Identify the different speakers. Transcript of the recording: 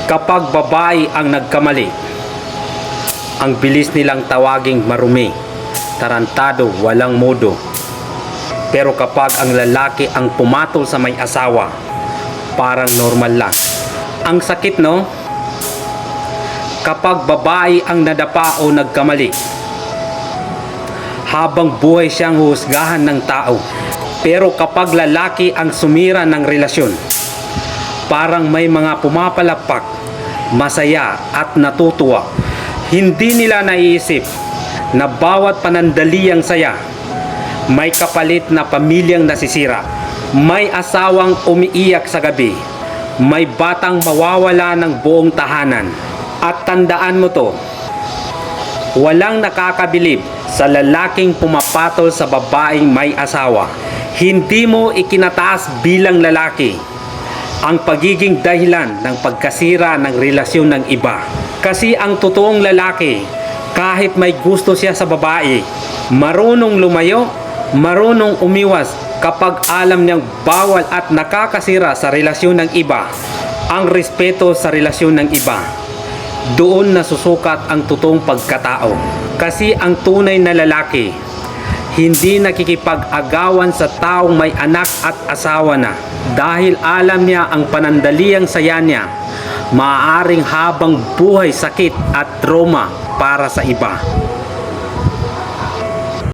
Speaker 1: Kapag babae ang nagkamali, ang bilis nilang tawaging marumi, tarantado, walang modo. Pero kapag ang lalaki ang pumatol sa may asawa, parang normal lang. Ang sakit, no? Kapag babae ang nadapa o nagkamali, habang buhay siyang husgahan ng tao. Pero kapag lalaki ang sumira ng relasyon, parang may mga pumapalakpak, masaya at natutuwa. Hindi nila naiisip na bawat panandaliang saya, may kapalit na pamilyang nasisira. May asawang umiiyak sa gabi, may batang mawawala ng buong tahanan. At tandaan mo to, walang nakakabilib sa lalaking pumapatol sa babaeng may asawa. Hindi mo ikinataas bilang lalaki ang pagiging dahilan ng pagkasira ng relasyon ng iba. Kasi ang totoong lalaki, kahit may gusto siya sa babae, marunong lumayo, marunong umiwas kapag alam niyang bawal at nakakasira sa relasyon ng iba. Ang respeto sa relasyon ng iba, doon nasusukat ang totoong pagkatao. Kasi ang tunay na lalaki, hindi nakikipag-agawan sa taong may anak at asawa na. Dahil alam niya ang panandaliang saya niya, maaaring habang buhay sakit at trauma para sa iba.